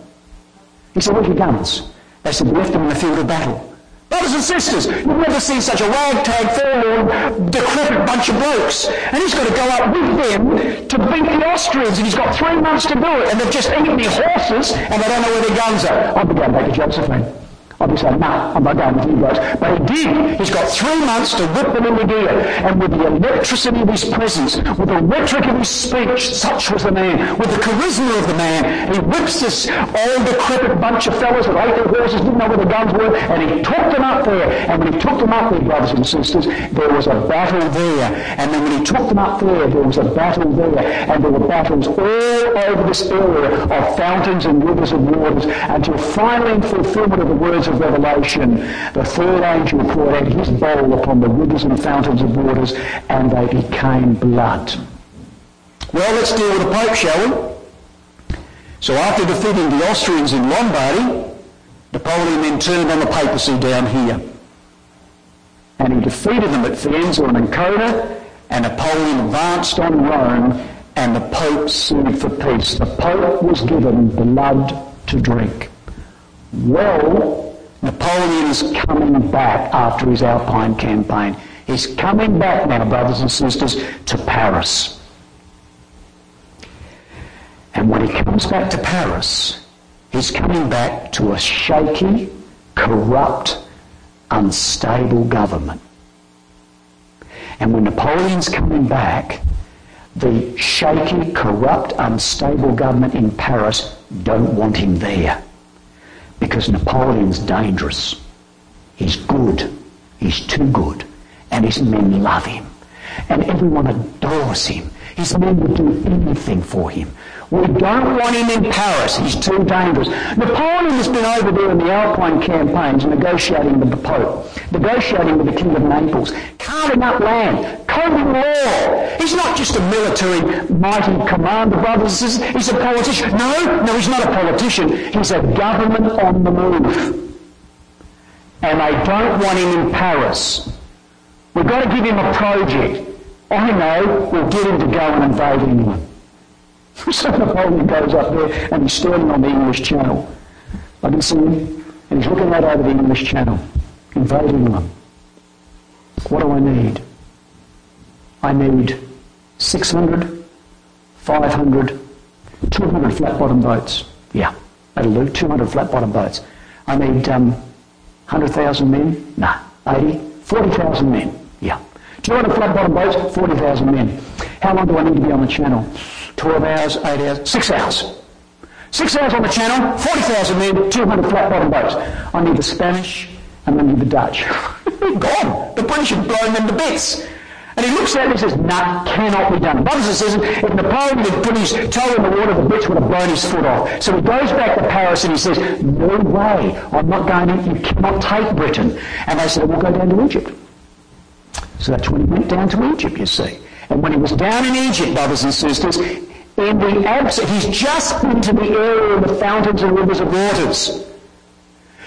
S1: He said, where's your guns? They said, we left them in the field of battle. Brothers and sisters, you've never seen such a ragtag, forlorn, decrepit bunch of blokes. And he's got to go up with them to beat the Austrians, and he's got 3 months to do it, and they've just eaten their horses, and they don't know where their guns are. I'll be going back to Josephine. I'd be saying, no, I'm not going with you guys. But he did. He's got 3 months to whip them into gear. And with the electricity of his presence, with the rhetoric of his speech, such was the man, with the charisma of the man, he whips this old decrepit bunch of fellas that ate their horses, didn't know where the guns were, and he took them up there. And when he took them up there, brothers and sisters, there was a battle there. And then when he took them up there, there was a battle there. And there were battles all over this area of fountains and rivers of waters, until finally, in fulfillment of the words of Revelation, the third angel poured out his bowl upon the rivers and fountains of waters, and they became blood. Well, let's deal with the Pope, shall we? So after defeating the Austrians in Lombardy, Napoleon then turned on the papacy down here. And he defeated them at Firenze and Ancona, and Napoleon advanced on Rome, and the Pope sued for peace. The Pope was given blood to drink. Well, Napoleon is coming back after his Alpine campaign. He's coming back now, brothers and sisters, to Paris. And when he comes back to Paris, he's coming back to a shaky, corrupt, unstable government. And when Napoleon's coming back, the shaky, corrupt, unstable government in Paris don't want him there. Because Napoleon's dangerous. He's good. He's too good. And his men love him. And everyone adores him. His men would do anything for him. We don't want him in Paris. He's too dangerous. Napoleon has been over there in the Alpine campaigns negotiating with the Pope, negotiating with the King of Naples, carving up land, coding law. He's not just a military mighty commander, brothers and sisters. He's a politician. No, he's not a politician. He's a government on the move. And they don't want him in Paris. We've got to give him a project. I know, we'll get him to go and invade England. So Napoleon goes up there and he's standing on the English Channel. I can see him, and he's looking out over the English Channel, invade England. What do I need? I need 600, 500, 200 flat-bottom boats. Yeah, that'll do, 200 flat-bottom boats. I need 100,000 men? No. 80, 40,000 men. Yeah. 200 flat-bottom boats, 40,000 men. How long do I need to be on the channel? 12 hours, 8 hours, 6 hours. 6 hours on the channel, 40,000 men, 200 flat-bottom boats. I need the Spanish and I need the Dutch. Gone. The British have blown them to bits. And he looks at it and he says, nah, cannot be done. Brothers and sisters, if Napoleon had put his toe in the water, the Brits would have blown his foot off. So he goes back to Paris and he says, no way, I'm not going in, you cannot take Britain. And they said, we'll go down to Egypt. So that's when he went down to Egypt, you see. And when he was down in Egypt, brothers and sisters, he's just been to the area of the fountains and rivers of waters.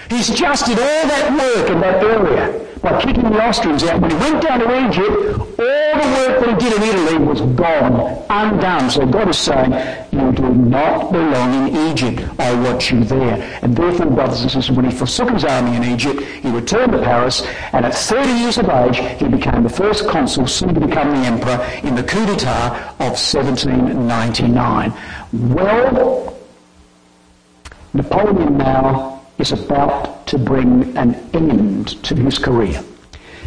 S1: He's just did all that work in that area by kicking the Austrians out. When he went down to Egypt, all the work that he did in Italy was gone, undone. So God is saying, you do not belong in Egypt. I want you there. And therefore, brothers and sisters, when he forsook his army in Egypt, he returned to Paris, and at 30 years of age, he became the first consul, soon to become the emperor, in the coup d'etat of 1799. Well, Napoleon now is about to bring an end to his career.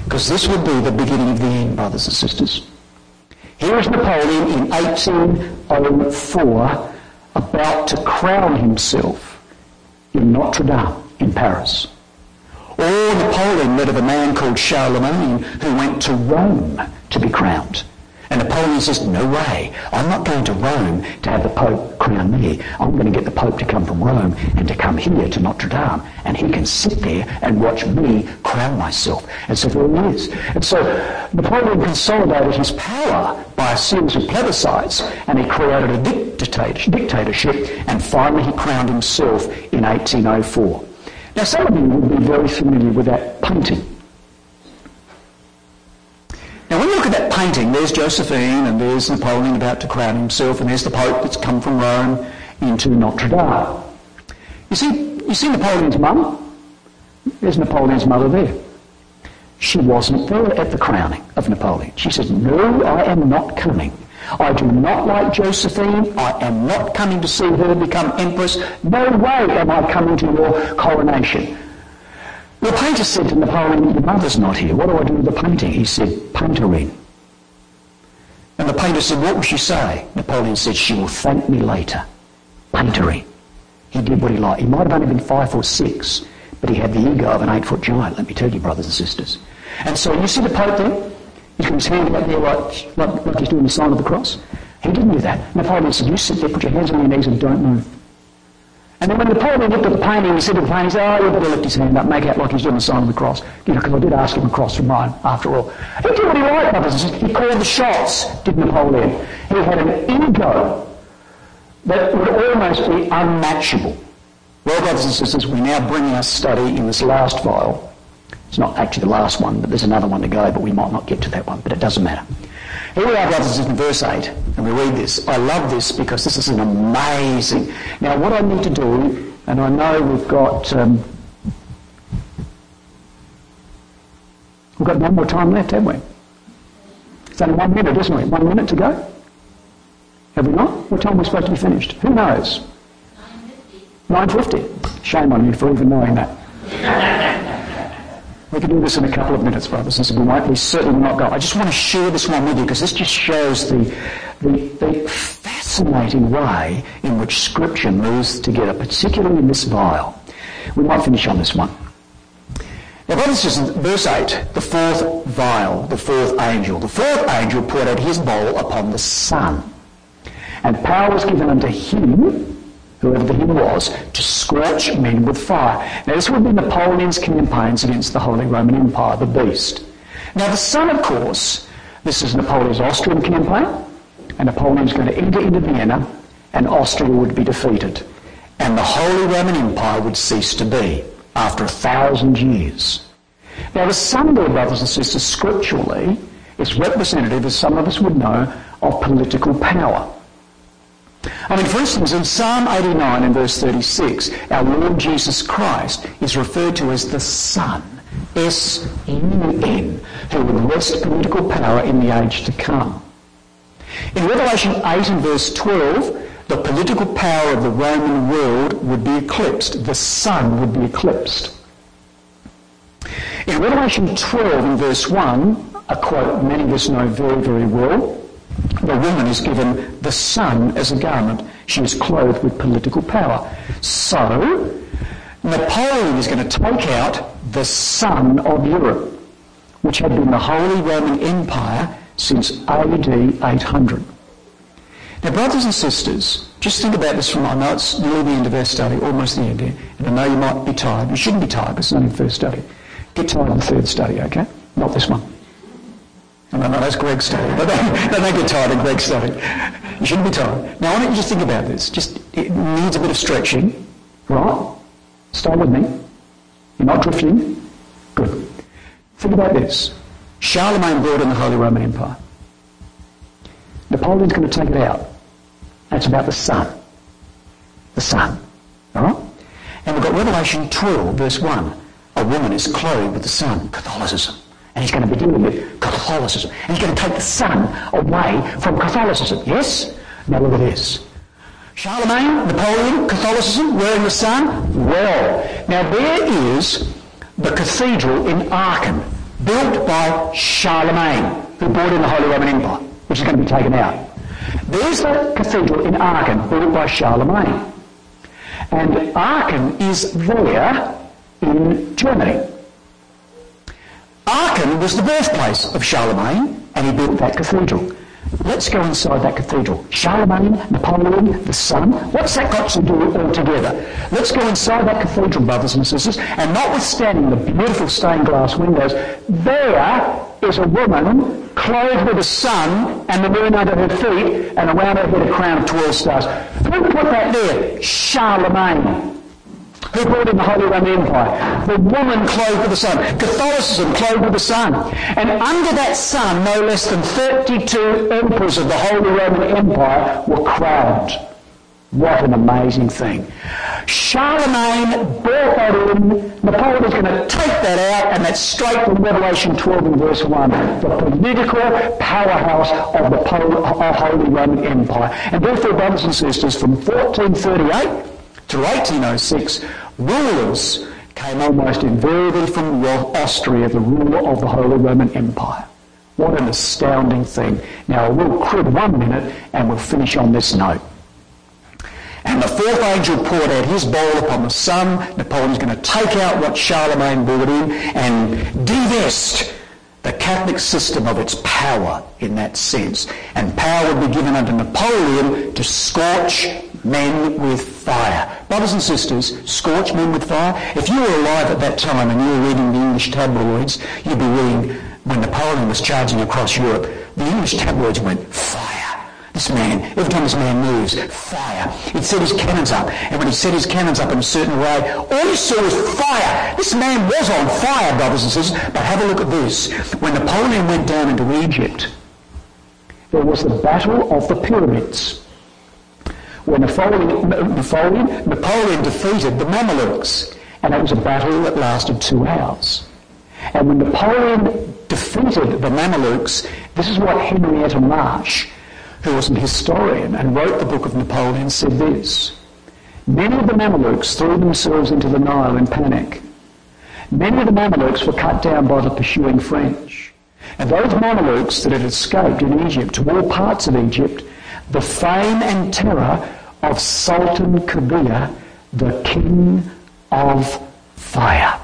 S1: Because this would be the beginning of the end, brothers and sisters. Here is Napoleon in 1804 about to crown himself in Notre Dame in Paris. Or Napoleon led of a man called Charlemagne who went to Rome to be crowned. And Napoleon says, no way, I'm not going to Rome to have the Pope crown me. I'm going to get the Pope to come from Rome and to come here to Notre Dame. And he can sit there and watch me crown myself. And so there he is. And so Napoleon consolidated his power by a series of plebiscites, and he created a dictatorship, and finally he crowned himself in 1804. Now some of you would be very familiar with that painting. Now when you look at that painting, there's Josephine and there's Napoleon about to crown himself, and there's the Pope that's come from Rome into Notre Dame. You see Napoleon's mum? There's Napoleon's mother there. She wasn't there at the crowning of Napoleon. She said, no, I am not coming. I do not like Josephine. I am not coming to see her become empress. No way am I coming to your coronation. The painter said to Napoleon, your mother's not here. What do I do with the painting? He said, paint her in. And the painter said, what will she say? Napoleon said, she will thank me later. Paint her in. He did what he liked. He might have only been 5'6", but he had the ego of an 8-foot giant, let me tell you, brothers and sisters. And so you see the Pope there? He's got his hand up there like he's doing the sign of the cross. He didn't do that. Napoleon said, you sit there, put your hands on your knees and don't move. And then when Napoleon looked at the painting, he said to the painting, he said, oh, you better lift his hand up, make out like he's doing the sign of the cross. You know, because I did ask him across from Rome, after all. He did what he liked, brothers and sisters. He called the shots, did Napoleon. He had an ego that would almost be unmatchable. Well, brothers and sisters, we now bring our study in this last vial. It's not actually the last one, but there's another one to go, but we might not get to that one, but it doesn't matter. Here we are, brothers and sisters, in verse 8, and we read this. I love this because this is an amazing... Now, what I need to do, and I know we've got no more time left, have we? It's only 1 minute, isn't it? 1 minute to go? Have we not? What time are we supposed to be finished? Who knows? 9:50. Shame on you for even knowing that. We can do this in a couple of minutes, brothers and sisters. We certainly will not go. I just want to share this one with you because this just shows the fascinating way in which Scripture moves together, particularly in this vial. We might finish on this one. Now, brothers and sisters, verse 8, the fourth vial, the fourth angel. The fourth angel poured out his bowl upon the sun, and power was given unto him, whoever the him was, to scorch men with fire. Now this would be Napoleon's campaigns against the Holy Roman Empire, the beast. Now the sun, of course, this is Napoleon's Austrian campaign, and Napoleon's going to enter into Vienna, and Austria would be defeated. And the Holy Roman Empire would cease to be after 1,000 years. Now the sun, dear brothers and sisters, scripturally is representative, as some of us would know, of political power. I mean, for instance, in Psalm 89 and verse 36, our Lord Jesus Christ is referred to as the Sun, S-U-N, who would wrest political power in the age to come. In Revelation 8 and verse 12, the political power of the Roman world would be eclipsed. The sun would be eclipsed. In Revelation 12 and verse 1, a quote many of us know very, very well, the woman is given the sun as a garment. She is clothed with political power. So, Napoleon is going to take out the sun of Europe, which had been the Holy Roman Empire since AD 800. Now, brothers and sisters, just think about this I know it's nearly the end of our study, almost the end here, and I know you might be tired. You shouldn't be tired, because it's only the first study. Get tired of the third study, okay? Not this one. No, that's Greg's study. But don't get tired of Greg's study. You shouldn't be tired. Now, I want you to just think about this. It needs a bit of stretching, right? Stay with me. You're not drifting. Good. Think about this. Charlemagne brought in the Holy Roman Empire. Napoleon's going to take it out. That's about the sun. The sun. All right? And we've got Revelation 12, verse 1. A woman is clothed with the sun, Catholicism. And he's going to be dealing with Catholicism. And he's going to take the sun away from Catholicism. Yes? Now look at this. Charlemagne, Napoleon, Catholicism, wearing the sun? Well, now there is the cathedral in Aachen, built by Charlemagne, who brought in the Holy Roman Empire, which is going to be taken out. There's the cathedral in Aachen, built by Charlemagne. And Aachen is there in Germany. Aachen was the birthplace of Charlemagne, and he built that cathedral. Let's go inside that cathedral. Charlemagne, Napoleon, the sun. What's that got to do all together? Let's go inside that cathedral, brothers and sisters, and notwithstanding the beautiful stained glass windows, there is a woman clothed with the sun and the moon under her feet, and around her head a crown of 12 stars. Who put that there? Charlemagne. Who brought in the Holy Roman Empire? The woman clothed with the sun. Catholicism clothed with the sun. And under that sun, no less than 32 emperors of the Holy Roman Empire were crowned. What an amazing thing. Charlemagne brought that in. Napoleon is going to take that out, and that's straight from Revelation 12 and verse 1. The political powerhouse of the Holy Roman Empire. And therefore, brothers and sisters, from 1438 to 1806, rulers came almost invariably from Austria, the ruler of the Holy Roman Empire. What an astounding thing. Now, we'll crib 1 minute and we'll finish on this note. And the fourth angel poured out his bowl upon the sun. Napoleon's going to take out what Charlemagne brought in and divest the Catholic system of its power in that sense. And power would be given unto Napoleon to scorch men with fire. Brothers and sisters, scorch men with fire. If you were alive at that time and you were reading the English tabloids, you'd be reading when Napoleon was charging across Europe, the English tabloids went, fire. This man, every time this man moves, fire. He'd set his cannons up, and when he set his cannons up in a certain way, all he saw was fire. This man was on fire, brothers and sisters. But have a look at this. When Napoleon went down into Egypt, there was the Battle of the Pyramids, where Napoleon defeated the Mamelukes, and it was a battle that lasted 2 hours. And when Napoleon defeated the Mamelukes, this is what Henrietta Marsh, who was an historian and wrote the book of Napoleon, said this: many of the Mamelukes threw themselves into the Nile in panic. Many of the Mamelukes were cut down by the pursuing French. And those Mamelukes that had escaped in Egypt to all parts of Egypt, the fame and terror of Sultan Kabir, the King of Fire.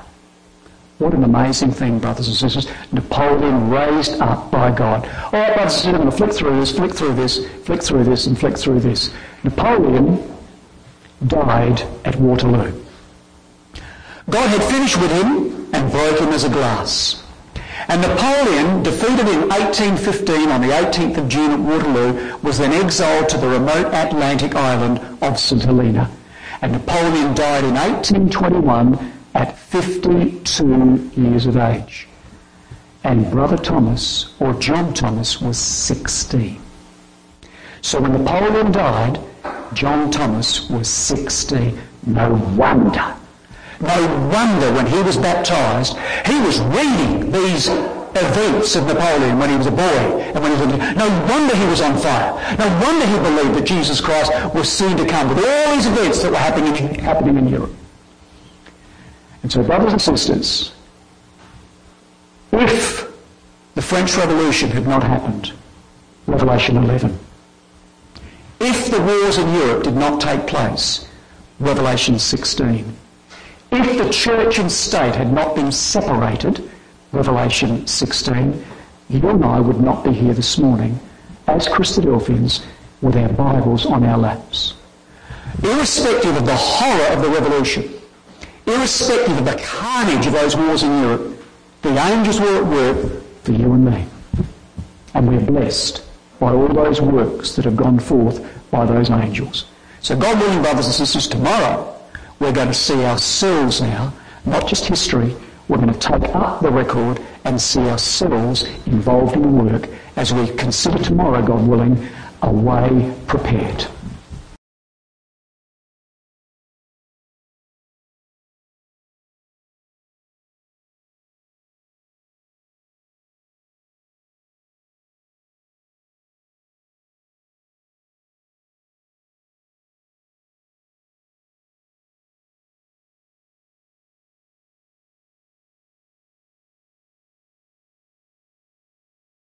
S1: What an amazing thing, brothers and sisters. Napoleon raised up by God. All right, brothers and sisters, I'm going to flick through this, flick through this, flick through this, and flick through this. Napoleon died at Waterloo. God had finished with him and broke him as a glass. And Napoleon, defeated in 1815 on the 18th of June at Waterloo, was then exiled to the remote Atlantic island of St. Helena. And Napoleon died in 1821 at 52 years of age. And Brother Thomas, or John Thomas, was 16. So when Napoleon died, John Thomas was 16. No wonder when he was baptised, he was reading these events of Napoleon when he was a boy. And when he was no wonder he was on fire. No wonder he believed that Jesus Christ was soon to come with all these events that were happening in Europe. And so, brothers and sisters, if the French Revolution had not happened, Revelation 11, if the wars in Europe did not take place, Revelation 16, if the church and state had not been separated, Revelation 16, you and I would not be here this morning as Christadelphians with our Bibles on our laps. Irrespective of the horror of the revolution, irrespective of the carnage of those wars in Europe, the angels were at work for you and me. And we're blessed by all those works that have gone forth by those angels. So God willing, brothers and sisters, tomorrow we're going to see ourselves now, not just history, we're going to take up the record and see ourselves involved in the work as we consider tomorrow, God willing, a way prepared.